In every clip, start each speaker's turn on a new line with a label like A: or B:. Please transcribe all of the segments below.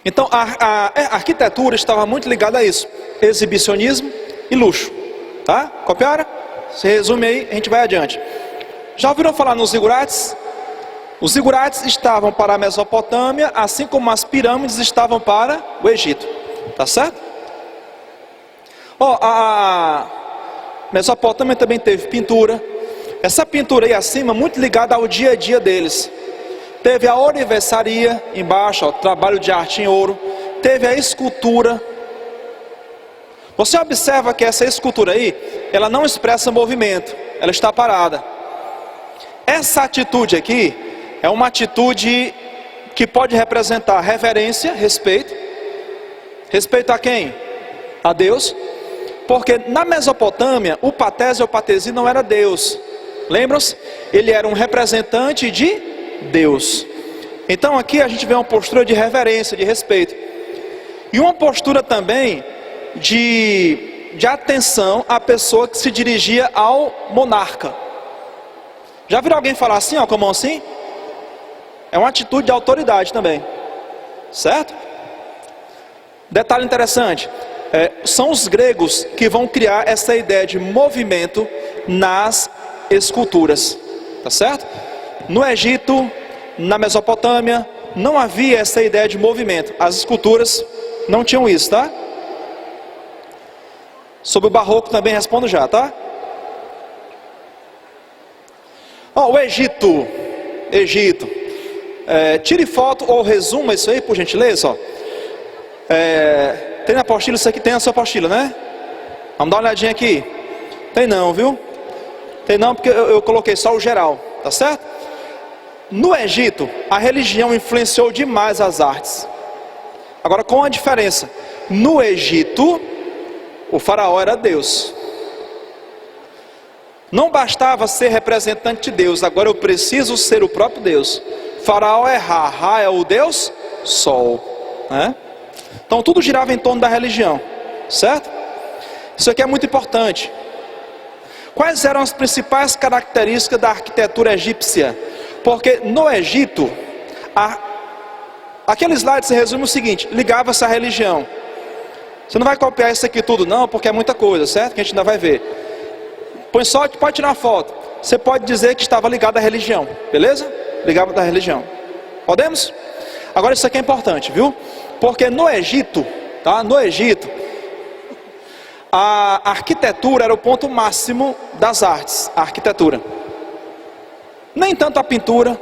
A: Então a arquitetura estava muito ligada a isso: exibicionismo e luxo. Tá? Copiaram? Se resume aí, a gente vai adiante. Já ouviram falar nos zigurates? Os zigurates estavam para a Mesopotâmia, assim como as pirâmides estavam para o Egito. Tá certo? A Mesopotâmia também teve pintura. Essa pintura aí acima, muito ligada ao dia a dia deles. Teve a ourivesaria embaixo, o trabalho de arte em ouro. Teve a escultura. Você observa que essa escultura aí, ela não expressa movimento, ela está parada. Essa atitude aqui é uma atitude que pode representar reverência, respeito. Respeito a quem? A Deus. Porque na Mesopotâmia, o Patés ou Patesi não era Deus. Lembram-se? Ele era um representante de Deus. Então aqui a gente vê uma postura de reverência, de respeito. E uma postura também de atenção à pessoa que se dirigia ao monarca. Já viram alguém falar assim, ó, com a mão assim? É uma atitude de autoridade também. Certo? Detalhe interessante. São os gregos que vão criar essa ideia de movimento nas esculturas. Tá certo? No Egito, na Mesopotâmia, não havia essa ideia de movimento. As esculturas não tinham isso, tá? Sobre o barroco também respondo já, tá? O Egito. Tire foto ou resuma isso aí, por gentileza. Tem na apostila, isso aqui tem na sua apostila, né? Vamos dar uma olhadinha aqui. Tem não, viu? Tem não, porque eu coloquei só o geral, tá certo? No Egito, a religião influenciou demais as artes. Agora, com a diferença: no Egito, o faraó era Deus. Não bastava ser representante de Deus, agora eu preciso ser o próprio Deus. Faraó é Ra, Ra é o Deus Sol, né? Então tudo girava em torno da religião, certo? Isso aqui é muito importante. Quais eram as principais características da arquitetura egípcia? Porque no Egito, aquele slide se resume o seguinte: ligava-se à religião. Você não vai copiar isso aqui tudo não, porque é muita coisa, certo? Que a gente ainda vai ver. Põe só, pode tirar foto. Você pode dizer que estava ligado à religião, beleza? Ligava da religião. Podemos? Agora isso aqui é importante, viu? Porque no Egito, tá? No Egito, a arquitetura era o ponto máximo das artes. A arquitetura. Nem tanto a pintura,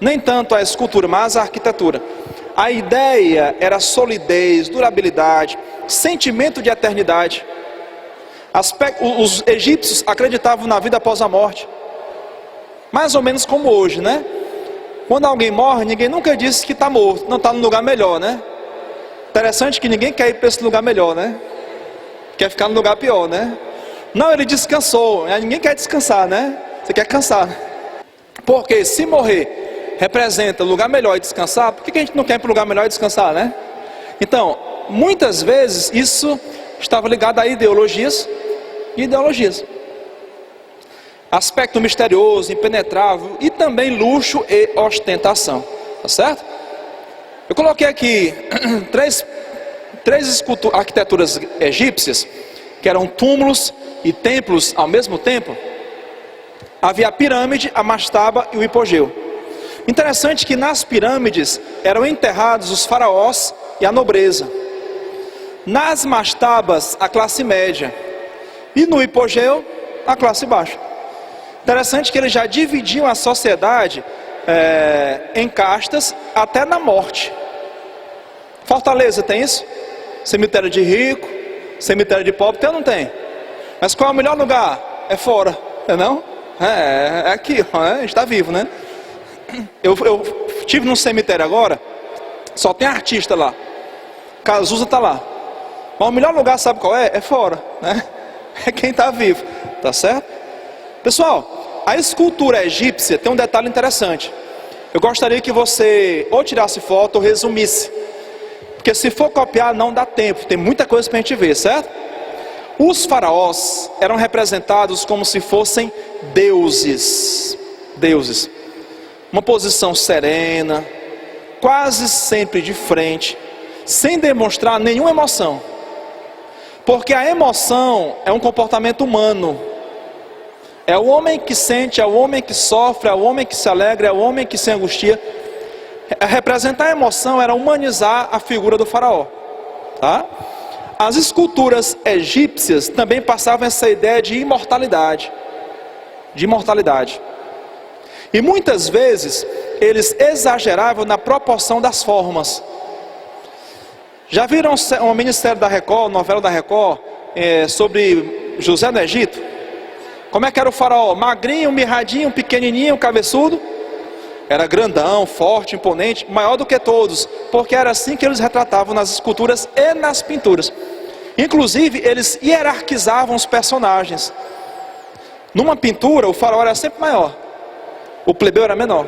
A: nem tanto a escultura, mas a arquitetura. A ideia era solidez, durabilidade, sentimento de eternidade. Os egípcios acreditavam na vida após a morte. Mais ou menos como hoje, né? Quando alguém morre, ninguém nunca disse que está morto, não está num lugar melhor, né? Interessante que ninguém quer ir para esse lugar melhor, né? Quer ficar no lugar pior, né? Não, ele descansou. Ninguém quer descansar, né? Você quer cansar. Porque se morrer representa lugar melhor e descansar, por que a gente não quer ir para o lugar melhor e descansar, né? Então, muitas vezes isso estava ligado a ideologias e ideologias. Aspecto misterioso, impenetrável e também luxo e ostentação. Tá certo? Eu coloquei aqui três arquiteturas egípcias, que eram túmulos e templos ao mesmo tempo. Havia a pirâmide, a mastaba e o hipogeu. Interessante que nas pirâmides eram enterrados os faraós e a nobreza. Nas mastabas, a classe média. E no hipogeu, a classe baixa. Interessante que eles já dividiam a sociedade em castas até na morte. Fortaleza tem isso? Cemitério de rico, cemitério de pobre, tem ou não tem? Mas qual é o melhor lugar? É fora, não? É aqui, a gente está vivo, né? Eu estive num cemitério agora, só tem artista lá. Cazuza está lá. Mas o melhor lugar, sabe qual é? É fora, né? É quem está vivo, tá certo? Pessoal, a escultura egípcia tem um detalhe interessante. Eu gostaria que você ou tirasse foto ou resumisse. Porque se for copiar não dá tempo, tem muita coisa para a gente ver, certo? Os faraós eram representados como se fossem deuses. Deuses. Uma posição serena, quase sempre de frente, sem demonstrar nenhuma emoção. Porque a emoção é um comportamento humano. É o homem que sente, é o homem que sofre, é o homem que se alegra, é o homem que se angustia. Representar a emoção era humanizar a figura do faraó, tá? As esculturas egípcias também passavam essa ideia de imortalidade. E muitas vezes eles exageravam na proporção das formas. Já viram o Ministério da Record, novela da Record, sobre José no Egito? Como é que era o faraó? Magrinho, mirradinho, pequenininho, cabeçudo. Era grandão, forte, imponente, maior do que todos, porque era assim que eles retratavam nas esculturas e nas pinturas. Inclusive, eles hierarquizavam os personagens. Numa pintura, o faraó era sempre maior, o plebeu era menor,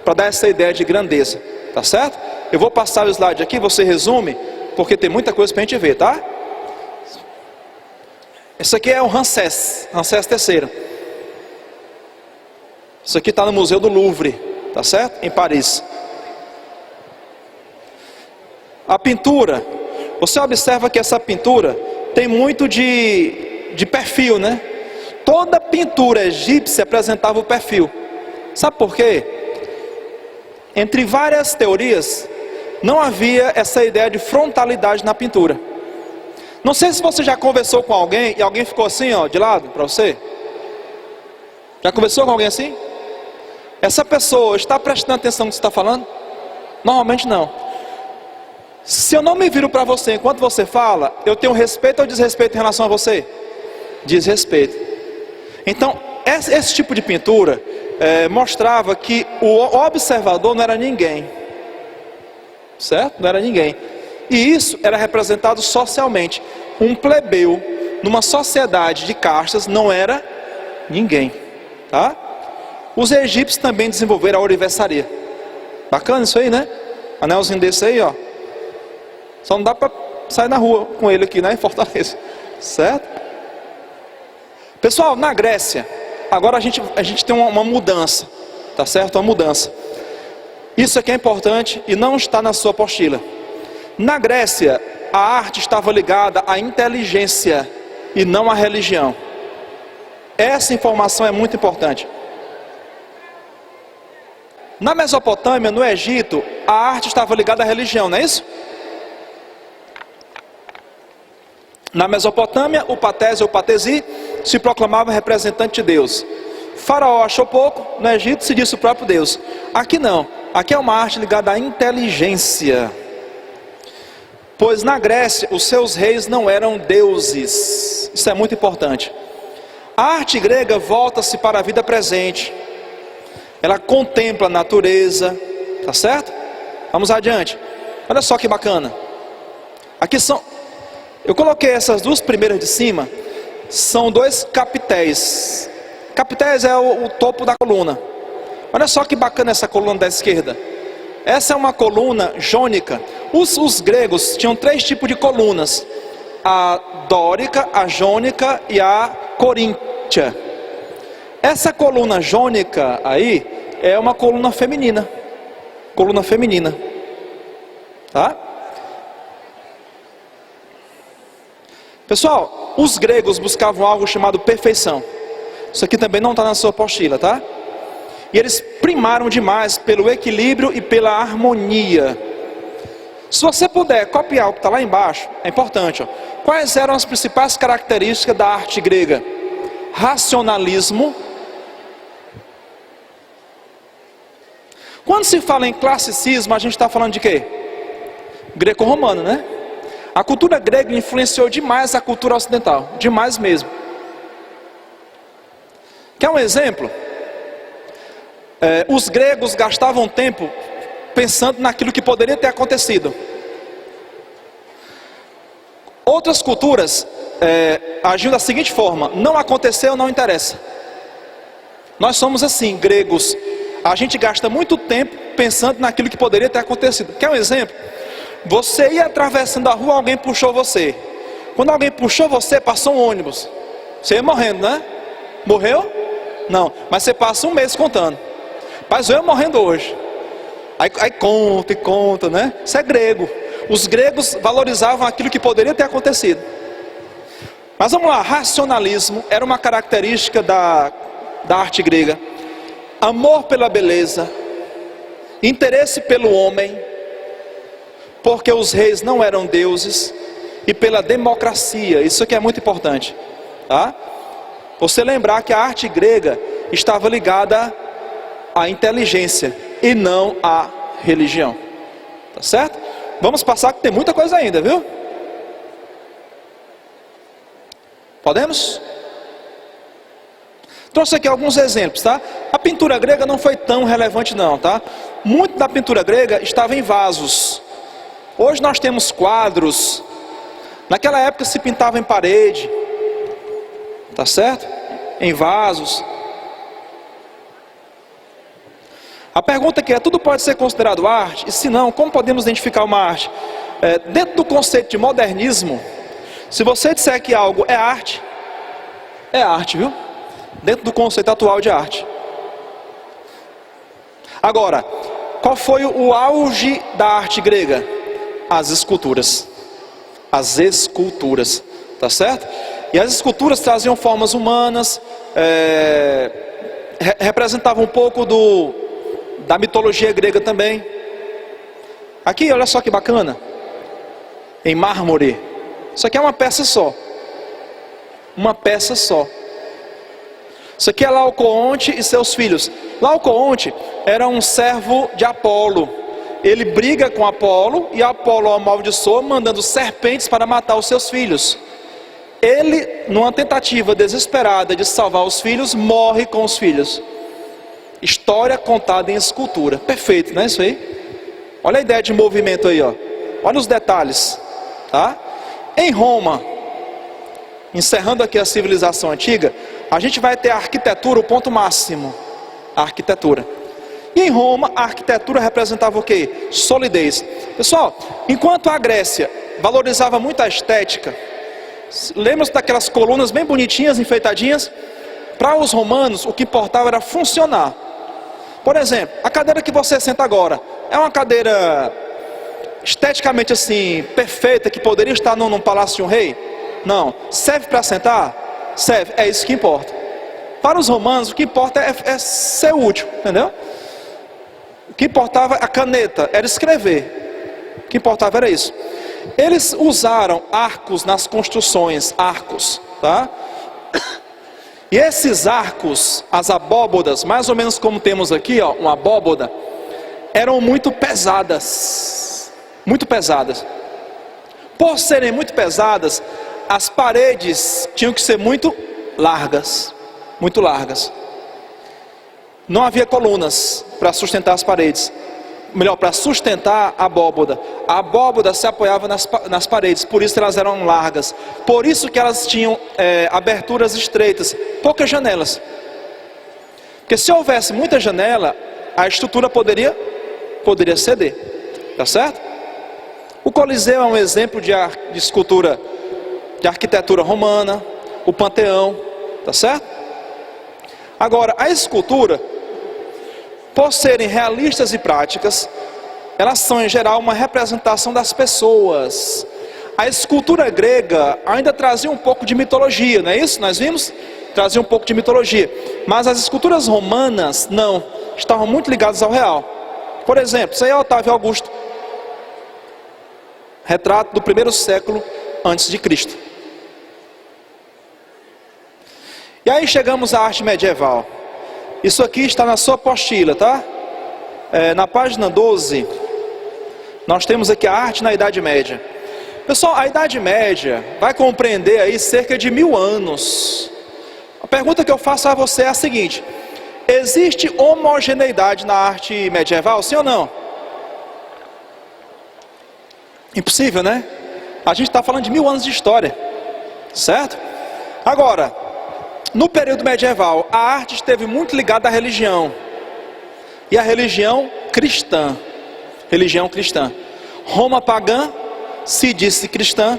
A: para dar essa ideia de grandeza, tá certo? Eu vou passar o slide aqui, você resume, porque tem muita coisa para a gente ver, tá? Esse aqui é o Ramsés III. Isso aqui está no Museu do Louvre, tá certo? Em Paris. A pintura, você observa que essa pintura tem muito de perfil, né? Toda pintura egípcia apresentava o perfil. Sabe por quê? Entre várias teorias, não havia essa ideia de frontalidade na pintura. Não sei se você já conversou com alguém e alguém ficou assim, ó, de lado para você. Já conversou com alguém assim? Essa pessoa está prestando atenção no que você está falando? Normalmente não. Se eu não me viro para você enquanto você fala, eu tenho respeito ou desrespeito em relação a você? Desrespeito. Então, esse tipo de pintura mostrava que o observador não era ninguém. Certo? Não era ninguém. E isso era representado socialmente. Um plebeu, numa sociedade de castas, não era ninguém. Tá? Os egípcios também desenvolveram a ourivesaria. Bacana isso aí, né? Anelzinho desse aí, ó. Só não dá para sair na rua com ele aqui, né? Em Fortaleza. Certo? Pessoal, na Grécia, agora a gente tem uma mudança. Tá certo? Uma mudança. Isso aqui é importante e não está na sua apostila. Na Grécia, a arte estava ligada à inteligência e não à religião. Essa informação é muito importante. Na Mesopotâmia, no Egito, a arte estava ligada à religião, não é isso? Na Mesopotâmia, o Patese ou Patesi se proclamava representante de Deus. Faraó achou pouco, no Egito se disse o próprio Deus. Aqui não, aqui é uma arte ligada à inteligência. Pois na Grécia, os seus reis não eram deuses. Isso é muito importante. A arte grega volta-se para a vida presente. Ela contempla a natureza, tá certo? Vamos adiante. Olha só que bacana. Aqui são, eu coloquei essas duas primeiras de cima, são dois capitéis. Capitéis é o topo da coluna. Olha só que bacana essa coluna da esquerda. Essa é uma coluna jônica. Os gregos tinham três tipos de colunas: a dórica, a jônica e a coríntia. Essa coluna jônica aí é uma coluna feminina. Coluna feminina. Tá? Pessoal, os gregos buscavam algo chamado perfeição. Isso aqui também não está na sua apostila, tá? E eles primaram demais pelo equilíbrio e pela harmonia. Se você puder copiar o que está lá embaixo, é importante, ó. Quais eram as principais características da arte grega? Racionalismo. Quando se fala em classicismo, a gente está falando de quê? Greco-romano, né? A cultura grega influenciou demais a cultura ocidental, demais mesmo. Quer um exemplo? Os gregos gastavam tempo pensando naquilo que poderia ter acontecido. Outras culturas agiam da seguinte forma: não aconteceu, não interessa. Nós somos assim, gregos. A gente gasta muito tempo pensando naquilo que poderia ter acontecido. Quer um exemplo? Você ia atravessando a rua, alguém puxou você. Quando alguém puxou você, passou um ônibus. Você ia morrendo, né? Morreu? Não, mas você passa um mês contando. Mas eu ia morrendo hoje. Aí conta e conta, né? Isso é grego. Os gregos valorizavam aquilo que poderia ter acontecido. Mas vamos lá, racionalismo era uma característica da arte grega. Amor pela beleza, interesse pelo homem, porque os reis não eram deuses, e pela democracia. Isso aqui é muito importante, tá? Você lembrar que a arte grega estava ligada à inteligência e não à religião, tá certo? Vamos passar que tem muita coisa ainda, viu? Podemos? Trouxe aqui alguns exemplos, tá? A pintura grega não foi tão relevante não, tá? Muito da pintura grega estava em vasos. Hoje nós temos quadros. Naquela época se pintava em parede, tá certo? Em vasos. A pergunta que é, tudo pode ser considerado arte? E se não, como podemos identificar uma arte? Dentro do conceito de modernismo, se você disser que algo é arte, viu? Dentro do conceito atual de arte. Agora, qual foi o auge da arte grega? As esculturas. As esculturas, tá certo? E as esculturas traziam formas humanas, representavam um pouco da mitologia grega também. Aqui, olha só que bacana. Em mármore. Isso aqui é uma peça só. Uma peça só. Isso aqui é Laocoonte e seus filhos. Laocoonte era um servo de Apolo. Ele briga com Apolo e Apolo o amaldiçoa, mandando serpentes para matar os seus filhos. Ele, numa tentativa desesperada de salvar os filhos, morre com os filhos. História contada em escultura. Perfeito, não é isso aí? Olha a ideia de movimento aí, ó. Olha os detalhes, tá? Em Roma, encerrando aqui a civilização antiga, a gente vai ter a arquitetura, o ponto máximo. A arquitetura. E em Roma, a arquitetura representava o quê? Solidez. Pessoal, enquanto a Grécia valorizava muito a estética, lembra-se daquelas colunas bem bonitinhas, enfeitadinhas? Para os romanos, o que importava era funcionar. Por exemplo, a cadeira que você senta agora, é uma cadeira esteticamente assim, perfeita, que poderia estar num palácio de um rei? Não. Serve para sentar? Serve. É isso que importa. Para os romanos, o que importa é ser útil, entendeu? O que importava, a caneta, era escrever. O que importava era isso. Eles usaram arcos nas construções, arcos, tá? E esses arcos, as abóbodas, mais ou menos como temos aqui, ó, uma abóboda, eram muito pesadas. Muito pesadas. Por serem muito pesadas, as paredes tinham que ser muito largas. Muito largas. Não havia colunas para sustentar as paredes. Melhor, para sustentar a abóboda. A abóboda se apoiava nas paredes, por isso elas eram largas. Por isso que elas tinham aberturas estreitas, poucas janelas. Porque se houvesse muita janela, a estrutura poderia ceder. Tá certo? O Coliseu é um exemplo de escultura, de arquitetura romana. O Panteão, tá certo? Agora, a escultura, por serem realistas e práticas, elas são em geral uma representação das pessoas. A escultura grega ainda trazia um pouco de mitologia, não é isso? Nós vimos? Trazia um pouco de mitologia. Mas as esculturas romanas, não. Estavam muito ligadas ao real. Por exemplo, isso aí é Otávio Augusto. Retrato do primeiro século antes de Cristo. E aí chegamos à arte medieval. Isso aqui está na sua apostila, tá? Na página 12, nós temos aqui a arte na Idade Média. Pessoal, a Idade Média vai compreender aí cerca de 1000 anos. A pergunta que eu faço a você é a seguinte: existe homogeneidade na arte medieval, sim ou não? Impossível, né? A gente está falando de 1000 anos de história, certo? Agora, no período medieval, a arte esteve muito ligada à religião. E a religião cristã. Religião cristã. Roma pagã se disse cristã.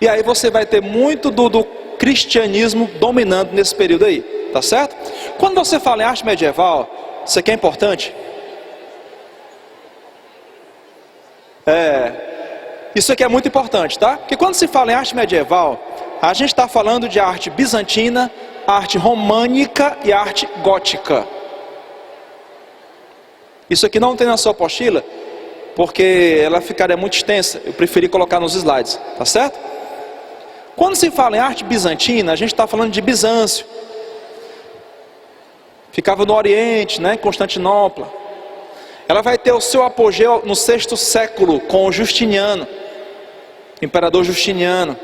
A: E aí você vai ter muito do cristianismo dominando nesse período aí. Tá certo? Quando você fala em arte medieval, isso aqui é importante. Isso aqui é muito importante, tá? Porque quando se fala em arte medieval, a gente está falando de arte bizantina, arte românica e arte gótica. Isso aqui não tem na sua apostila, porque ela ficaria muito extensa. Eu preferi colocar nos slides, tá certo? Quando se fala em arte bizantina, a gente está falando de Bizâncio. Ficava no Oriente, né, em Constantinopla. Ela vai ter o seu apogeu no 6º século, com o Justiniano, imperador Justiniano.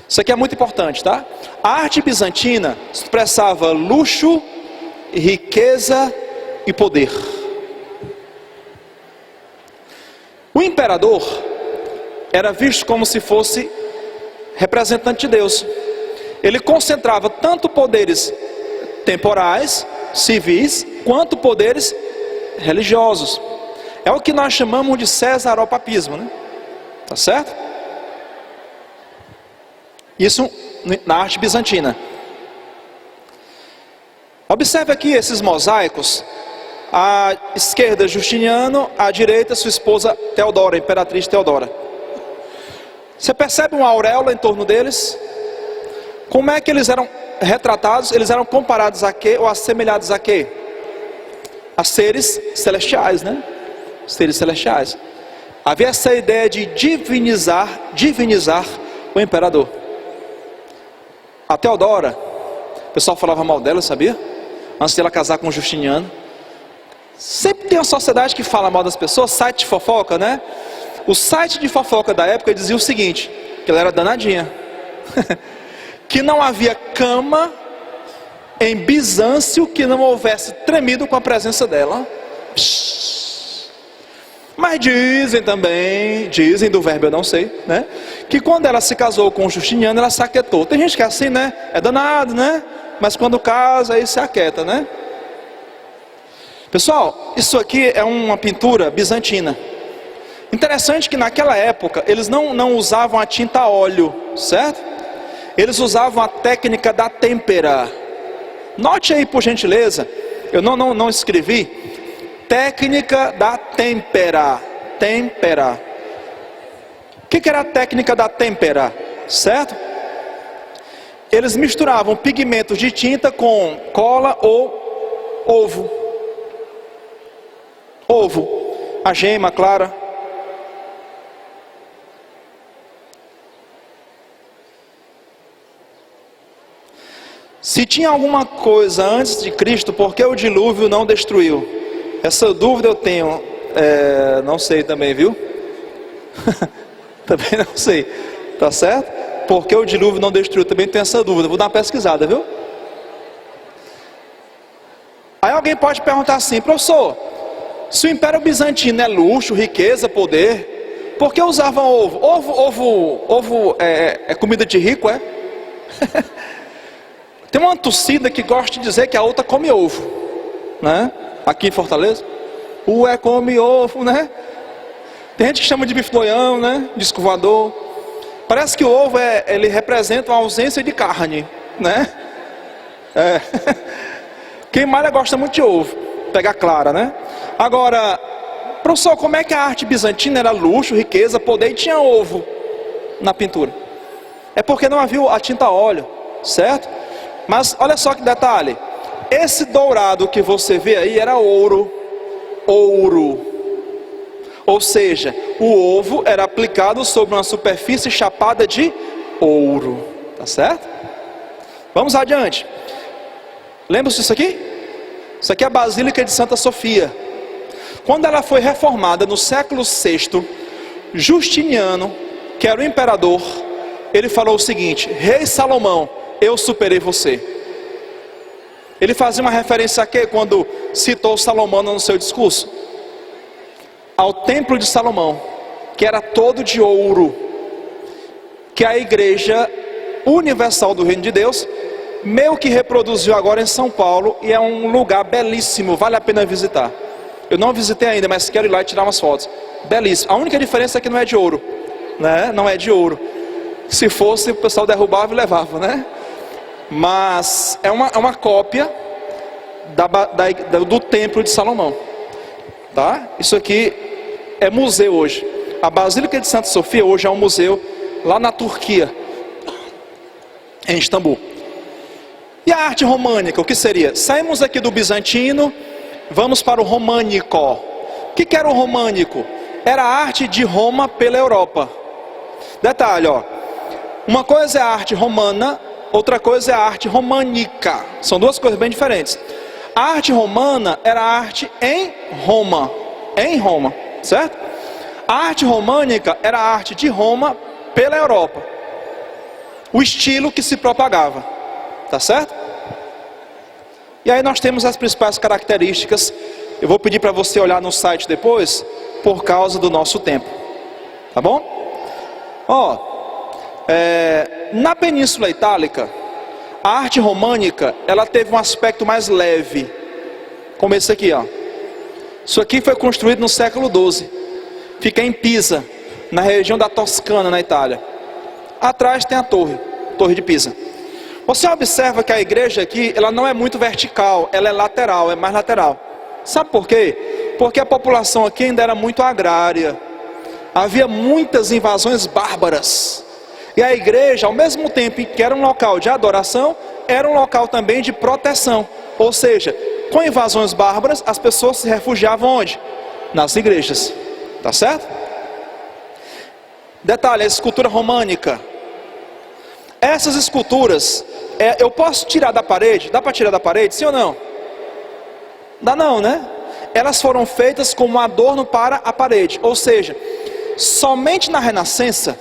A: Isso aqui é muito importante, tá? A arte bizantina expressava luxo, riqueza e poder. O imperador era visto como se fosse representante de Deus. Ele concentrava tanto poderes temporais, civis, quanto poderes religiosos. É o que nós chamamos de cesaropapismo, né? Tá certo? Isso na arte bizantina. Observe aqui esses mosaicos. À esquerda Justiniano, à direita sua esposa Teodora, imperatriz Teodora. Você percebe uma auréola em torno deles? Como é que eles eram retratados? Eles eram comparados a quê? Ou assemelhados a quê? A seres celestiais, né? Seres celestiais. Havia essa ideia de divinizar o imperador. A Teodora, o pessoal falava mal dela, sabia? Antes de ela casar com Justiniano. Sempre tem uma sociedade que fala mal das pessoas, site de fofoca, né? O site de fofoca da época dizia o seguinte, que ela era danadinha. Que não havia cama em Bizâncio que não houvesse tremido com a presença dela. Mas dizem também, dizem do verbo eu não sei, né? Que quando ela se casou com o Justiniano, ela se aquietou. Tem gente que é assim, né? É danado, né? Mas quando casa, aí se aquieta, né? Pessoal, isso aqui é uma pintura bizantina. Interessante que naquela época, eles não usavam a tinta a óleo, certo? Eles usavam a técnica da têmpera. Note aí, por gentileza, eu não escrevi. Técnica da têmpera. Têmpera. O que era a técnica da têmpera? Certo? Eles misturavam pigmentos de tinta com cola ou ovo. Ovo, a gema clara. Se tinha alguma coisa antes de Cristo, por que o dilúvio não destruiu? Essa dúvida eu tenho, não sei também, viu? Também não sei, tá certo? Por que o dilúvio não destruiu? Também tenho essa dúvida, vou dar uma pesquisada, viu? Aí alguém pode perguntar assim, professor, se o Império Bizantino é luxo, riqueza, poder, por que usavam ovo? Ovo é comida de rico, é? Tem uma torcida que gosta de dizer que a outra come ovo, né? Aqui em Fortaleza, come ovo, né? Tem gente que chama de bife-boião, né? Disco voador. Parece que o ovo ele representa uma ausência de carne, né? Quem malha gosta muito de ovo, pega clara, né? Agora, professor, como é que a arte bizantina era luxo, riqueza, poder e tinha ovo na pintura? É porque não havia a tinta a óleo, certo? Mas olha só que detalhe, esse dourado que você vê aí era ouro, ou seja, o ovo era aplicado sobre uma superfície chapada de ouro, tá certo? Vamos adiante, lembra-se disso aqui? Isso aqui é a Basílica de Santa Sofia. Quando ela foi reformada no século VI, Justiniano, que era o imperador, ele falou o seguinte, Rei Salomão, eu superei você. Ele fazia uma referência a quê? Quando citou Salomão no seu discurso? Ao templo de Salomão, que era todo de ouro, que a igreja universal do reino de Deus, meio que reproduziu agora em São Paulo, e é um lugar belíssimo, vale a pena visitar. Eu não visitei ainda, mas quero ir lá e tirar umas fotos. Belíssimo. A única diferença é que não é de ouro, né? Não é de ouro. Se fosse, o pessoal derrubava e levava, né? Mas é uma cópia do templo de Salomão, tá? Isso aqui é museu hoje. A Basílica de Santa Sofia hoje é um museu lá na Turquia, em Istambul. E a arte românica, o que seria? Saímos aqui do bizantino, vamos para o românico. O que era o românico? Era a arte de Roma pela Europa. Detalhe, ó. Uma coisa é a arte romana, outra coisa é a arte românica. São duas coisas bem diferentes. A arte romana era a arte em Roma, certo? A arte românica era a arte de Roma pela Europa. O estilo que se propagava, tá certo? E aí nós temos as principais características. Eu vou pedir para você olhar no site depois, por causa do nosso tempo, tá bom? Ó, na Península Itálica, a arte românica, ela teve um aspecto mais leve, como esse aqui, ó. Isso aqui foi construído no século XII, fica em Pisa, na região da Toscana, na Itália. Atrás tem a Torre de Pisa. Você observa que a igreja aqui, ela não é muito vertical, ela é lateral, é mais lateral. Sabe por quê? Porque a população aqui ainda era muito agrária. Havia muitas invasões bárbaras. E a igreja, ao mesmo tempo que era um local de adoração, era um local também de proteção. Ou seja, com invasões bárbaras, as pessoas se refugiavam onde? Nas igrejas. Tá certo? Detalhe, a escultura românica. Essas esculturas, eu posso tirar da parede? Dá para tirar da parede, sim ou não? Dá não, né? Elas foram feitas como um adorno para a parede. Ou seja, somente na Renascença,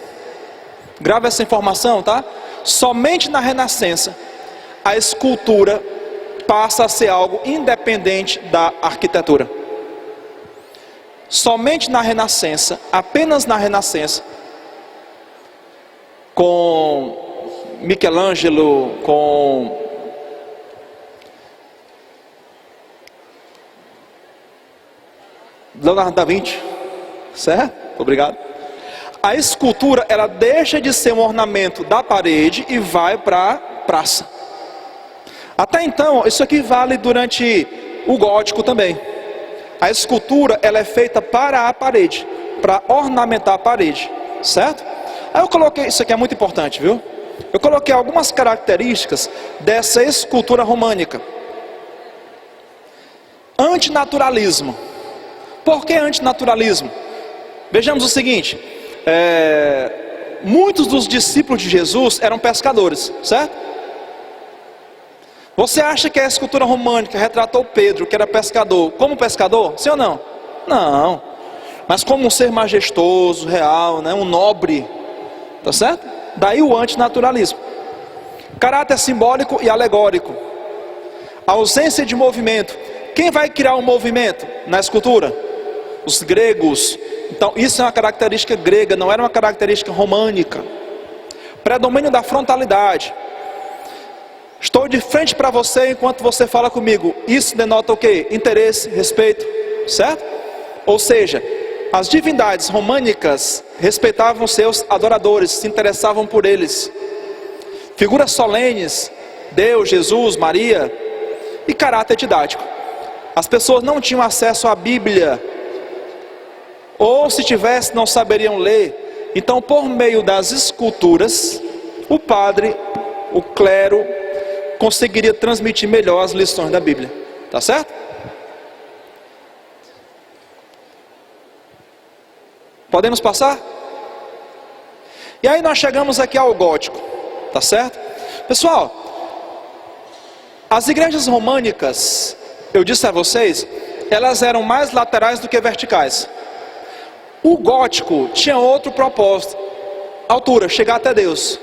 A: grava essa informação, tá? Somente na Renascença, a escultura passa a ser algo independente da arquitetura. Somente na Renascença, apenas na Renascença, com Michelangelo, com Leonardo da Vinci, certo? Obrigado. A escultura, ela deixa de ser um ornamento da parede e vai para a praça. Até então, isso aqui vale durante o gótico também. A escultura, ela é feita para a parede, para ornamentar a parede, certo? Aí eu coloquei, isso aqui é muito importante, viu? Eu coloquei algumas características dessa escultura românica. Antinaturalismo. Por que antinaturalismo? Vejamos o seguinte, muitos dos discípulos de Jesus eram pescadores, certo? Você acha que a escultura românica retratou Pedro, que era pescador, como pescador? Sim ou não? Não. Mas como um ser majestoso, real, né? Um nobre, tá certo? Daí o antinaturalismo. Caráter simbólico e alegórico. Ausência de movimento. Quem vai criar um movimento na escultura? Os gregos. Então isso é uma característica grega, não era uma característica românica. Predomínio da frontalidade. Estou de frente para você enquanto você fala comigo. Isso denota o quê? Interesse, respeito, certo? Ou seja, as divindades românicas respeitavam seus adoradores, se interessavam por eles. Figuras solenes, Deus, Jesus, Maria, e caráter didático. As pessoas não tinham acesso à Bíblia, ou se tivesse, não saberiam ler. Então, por meio das esculturas, o padre, o clero, conseguiria transmitir melhor as lições da Bíblia. Tá certo? Podemos passar? E aí nós chegamos aqui ao gótico. Tá certo? Pessoal, as igrejas românicas, eu disse a vocês, elas eram mais laterais do que verticais. O gótico tinha outro propósito: altura, chegar até Deus.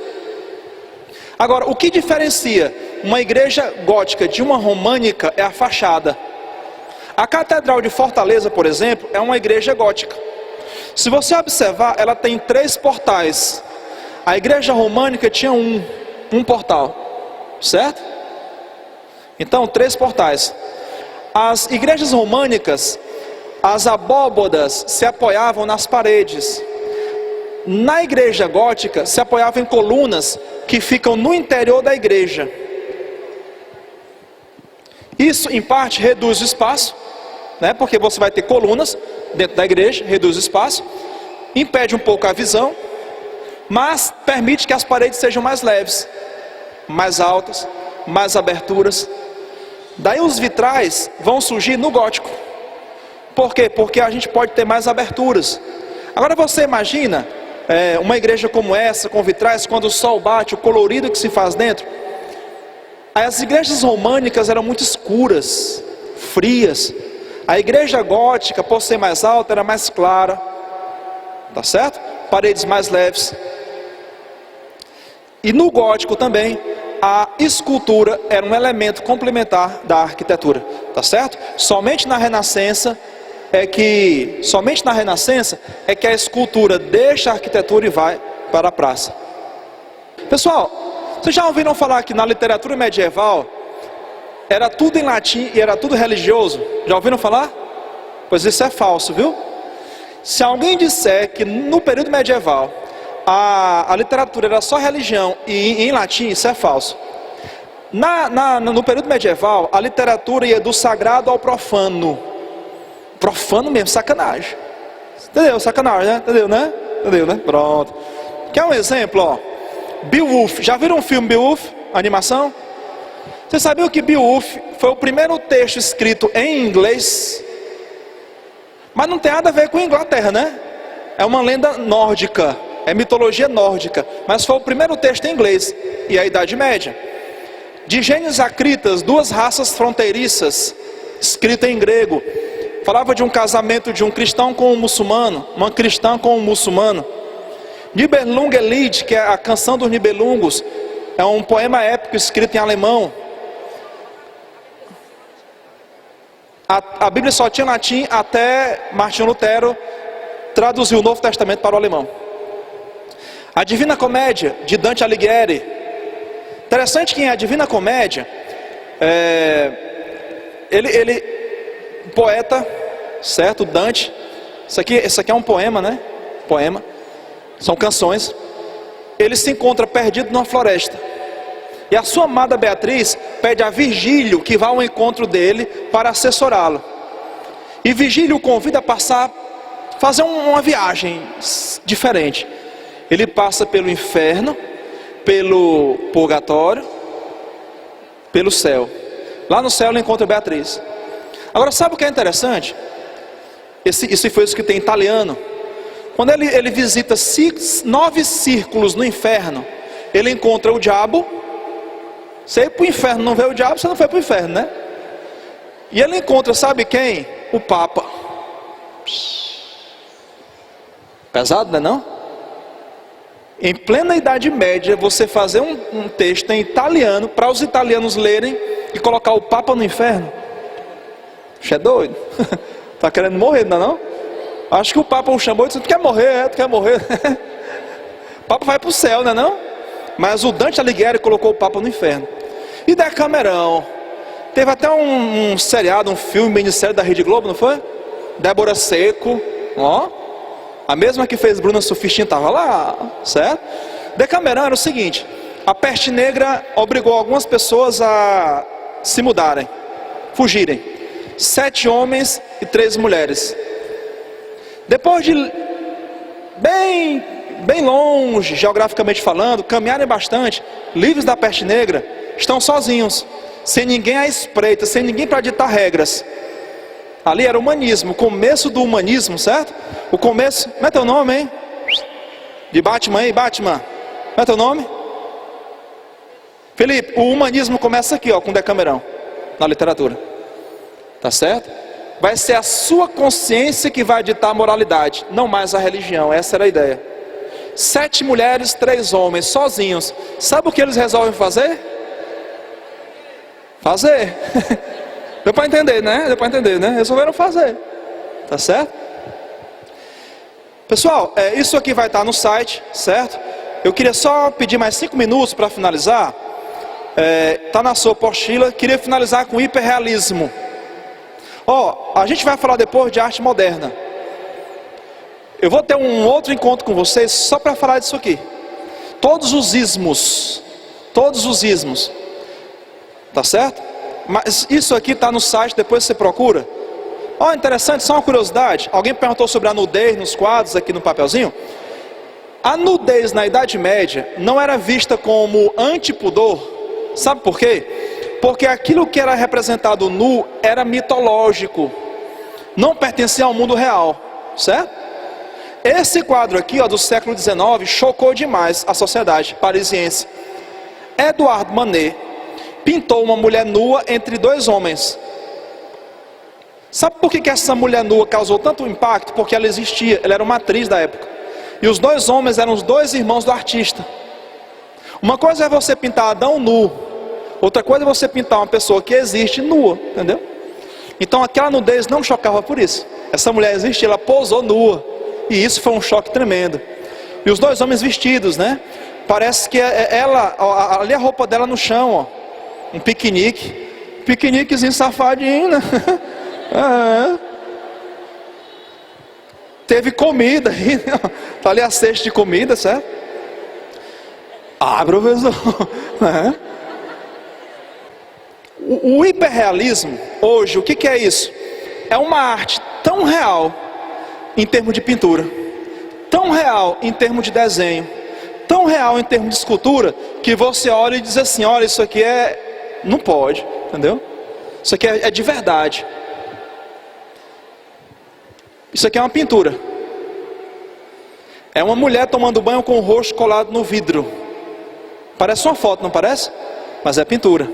A: Agora, o que diferencia uma igreja gótica de uma românica é a fachada. A Catedral de Fortaleza, por exemplo, é uma igreja gótica. Se você observar, ela tem 3 portais. A igreja românica tinha um portal, certo? Então, 3 portais. As igrejas românicas, as abóbodas se apoiavam nas paredes. Na igreja gótica, se apoiavam em colunas que ficam no interior da igreja. Isso, em parte, reduz o espaço, né? Porque você vai ter colunas dentro da igreja, reduz o espaço, impede um pouco a visão, mas permite que as paredes sejam mais leves, mais altas, mais aberturas. Daí os vitrais vão surgir no gótico. Por quê? Porque a gente pode ter mais aberturas. Agora você imagina uma igreja como essa, com vitrais, quando o sol bate, o colorido que se faz dentro. As igrejas românicas eram muito escuras, frias. A igreja gótica, por ser mais alta, era mais clara. Tá certo? Paredes mais leves. E no gótico também, a escultura era um elemento complementar da arquitetura. Tá certo? Somente na Renascença é que a escultura deixa a arquitetura e vai para a praça. Pessoal, vocês já ouviram falar que na literatura medieval era tudo em latim e era tudo religioso? Já ouviram falar? Pois isso é falso, viu? Se alguém disser que no período medieval a literatura era só religião e em latim, isso é falso. No período medieval, a literatura ia do sagrado ao profano. Profano mesmo, sacanagem. Entendeu? Sacanagem, né? Entendeu, né? Entendeu, né? Pronto. Quer um exemplo, ó? Beowulf. Já viram o filme Beowulf? Animação? Você sabia que Beowulf foi o primeiro texto escrito em inglês? Mas não tem nada a ver com a Inglaterra, né? É uma lenda nórdica. É mitologia nórdica. Mas foi o primeiro texto em inglês. E a Idade Média. De gênios acritas, duas raças fronteiriças, escrita em grego. Falava de um casamento de um cristão com um muçulmano, uma cristã com um muçulmano. Nibelungenlied, que é a canção dos Nibelungos, é um poema épico escrito em alemão. A Bíblia só tinha latim até Martinho Lutero traduziu o Novo Testamento para o alemão. A Divina Comédia, de Dante Alighieri. Interessante que a Divina Comédia, poeta, certo? Dante. Isso aqui é um poema, né? Poema. São canções. Ele se encontra perdido numa floresta. E a sua amada Beatriz pede a Virgílio que vá ao encontro dele para assessorá-lo. E Virgílio o convida a fazer uma viagem diferente. Ele passa pelo inferno, pelo purgatório, pelo céu. Lá no céu ele encontra Beatriz. Agora sabe o que é interessante? Isso foi escrito em italiano. Quando ele visita 9 círculos no inferno, ele encontra o diabo. Você ir para o inferno não vê o diabo, você não foi para o inferno, né? E ele encontra, sabe quem? O Papa. Pesado, não é não? Em plena Idade Média, você fazer um texto em italiano, para os italianos lerem, e colocar o Papa no inferno. Você é doido? Está querendo morrer, não é não? Acho que o Papa o chamou e disse: tu quer morrer? Tu quer morrer? O Papa vai para o céu, não é não? Mas o Dante Alighieri colocou o Papa no inferno. E Decamerão. Teve até um seriado, um filme, minissérie da Rede Globo, não foi? Débora Seco, ó. A mesma que fez Bruna Surfistinha estava lá, certo? Decamerão era o seguinte: a peste negra obrigou algumas pessoas a se mudarem, fugirem. 7 homens e 3 mulheres. Depois de bem longe, geograficamente falando, caminharem bastante, livres da peste negra, estão sozinhos, sem ninguém à espreita, sem ninguém para ditar regras. Ali era o humanismo, o começo do humanismo, certo? O começo, como é teu nome, hein? De Batman aí, Batman. Como é teu nome? Felipe, o humanismo começa aqui, ó, com Decamerão, na literatura. Tá certo? Vai ser a sua consciência que vai ditar a moralidade, não mais a religião. Essa era a ideia. 7 mulheres, 3 homens, sozinhos. Sabe o que eles resolvem fazer? Fazer. Deu para entender, né? Deu para entender, né? Resolveram fazer. Tá certo? Pessoal, isso aqui vai estar no site, certo? Eu queria só pedir mais 5 minutos para finalizar. Tá na sua apostila. Queria finalizar com hiperrealismo. A gente vai falar depois de arte moderna. Eu vou ter um outro encontro com vocês só para falar disso aqui. Todos os ismos, tá certo? Mas isso aqui está no site, depois você procura. Ó, interessante, só uma curiosidade. Alguém perguntou sobre a nudez nos quadros aqui no papelzinho. A nudez na Idade Média não era vista como antipudor. Sabe por quê? Porque aquilo que era representado nu era mitológico, não pertencia ao mundo real, certo? Esse quadro aqui, ó, do século XIX, chocou demais a sociedade parisiense. Edouard Manet pintou uma mulher nua entre dois homens. Sabe por que essa mulher nua causou tanto impacto? Porque ela existia, ela era uma atriz da época. E os dois homens eram os dois irmãos do artista. Uma coisa é você pintar Adão nu, outra coisa é você pintar uma pessoa que existe nua, entendeu? Então aquela nudez não chocava por isso. Essa mulher existia, ela posou nua. E isso foi um choque tremendo. E os dois homens vestidos, né? Parece que ela, ali a roupa dela no chão, ó. Um piquenique. Piqueniquezinho safadinho, né? Teve comida aí, tá ali a cesta de comida, certo? Ah, professor. O hiperrealismo, hoje, o que é isso? É uma arte tão real em termos de pintura, tão real em termos de desenho, tão real em termos de escultura, que você olha e diz assim, olha, isso aqui não pode, entendeu? Isso aqui é de verdade. Isso aqui é uma pintura. É uma mulher tomando banho com o rosto colado no vidro. Parece uma foto, não parece? Mas é pintura.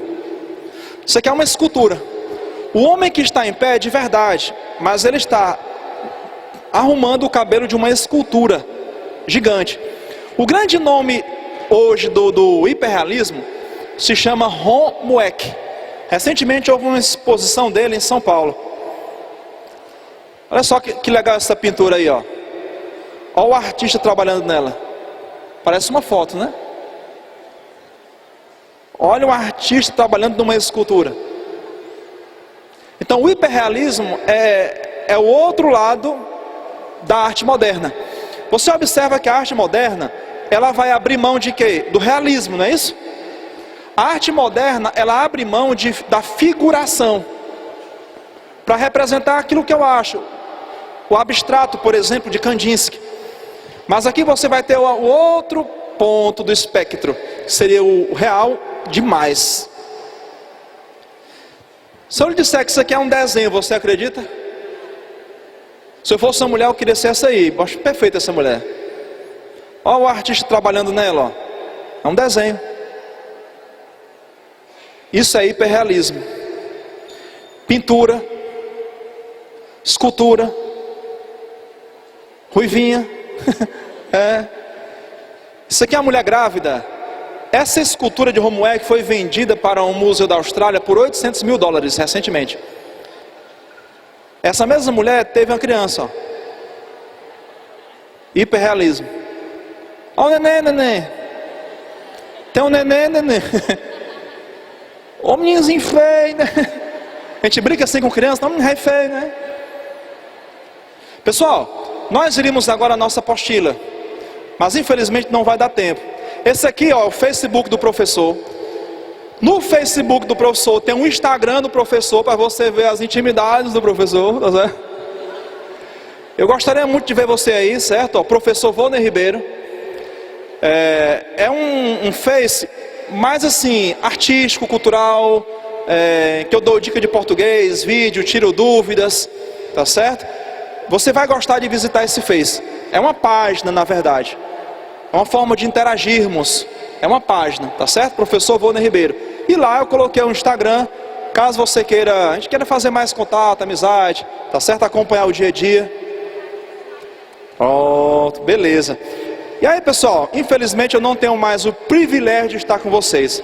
A: Isso aqui é uma escultura. O homem que está em pé é de verdade, mas ele está arrumando o cabelo de uma escultura gigante. O grande nome hoje do hiperrealismo se chama Ron Mueck. Recentemente houve uma exposição dele em São Paulo. Olha só que legal essa pintura aí, ó. Olha o artista trabalhando nela. Parece uma foto, né? Olha o artista trabalhando numa escultura. Então o hiperrealismo é o outro lado da arte moderna. Você observa que a arte moderna, ela vai abrir mão de quê? Do realismo, não é isso? A arte moderna, ela abre mão da figuração para representar aquilo que eu acho. O abstrato, por exemplo, de Kandinsky. Mas aqui você vai ter o outro ponto do espectro, que seria o real demais. Se eu lhe disser que isso aqui é um desenho, você acredita? Se eu fosse uma mulher, eu queria ser essa aí. Eu acho perfeita essa mulher. Olha o artista trabalhando nela, ó. É um desenho. Isso é hiperrealismo. Pintura, escultura, ruivinha. Isso aqui é uma mulher grávida. Essa escultura de Ron Mueck foi vendida para um museu da Austrália por $800 mil recentemente. Essa mesma mulher teve uma criança, ó. Hiperrealismo. Olha o neném. Tem um neném. Ô meninozinho feio, né? A gente brinca assim com criança, não, menino feio, né? Pessoal, nós iríamos agora a nossa apostila, mas infelizmente não vai dar tempo. Esse aqui, ó, é o Facebook do professor. No Facebook do professor tem um Instagram do professor para você ver as intimidades do professor, tá certo? Eu gostaria muito de ver você aí, certo? Ó, professor Volner Ribeiro. É um Face mais assim, artístico, cultural, que eu dou dica de português, vídeo, tiro dúvidas, tá certo? Você vai gostar de visitar esse Face. É uma página, na verdade. É uma forma de interagirmos. É uma página, tá certo? Professor Volner Ribeiro. E lá eu coloquei o Instagram, caso você queira, a gente queira fazer mais contato, amizade, tá certo? Acompanhar o dia a dia. Pronto, beleza. E aí, pessoal, infelizmente eu não tenho mais o privilégio de estar com vocês.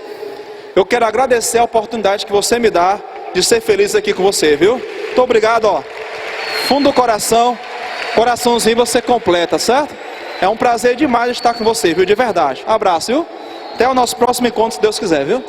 A: Eu quero agradecer a oportunidade que você me dá de ser feliz aqui com você, viu? Muito obrigado, ó. Fundo do coração, coraçãozinho você completa, certo? É um prazer demais estar com você, viu? De verdade. Abraço, viu? Até o nosso próximo encontro, se Deus quiser, viu?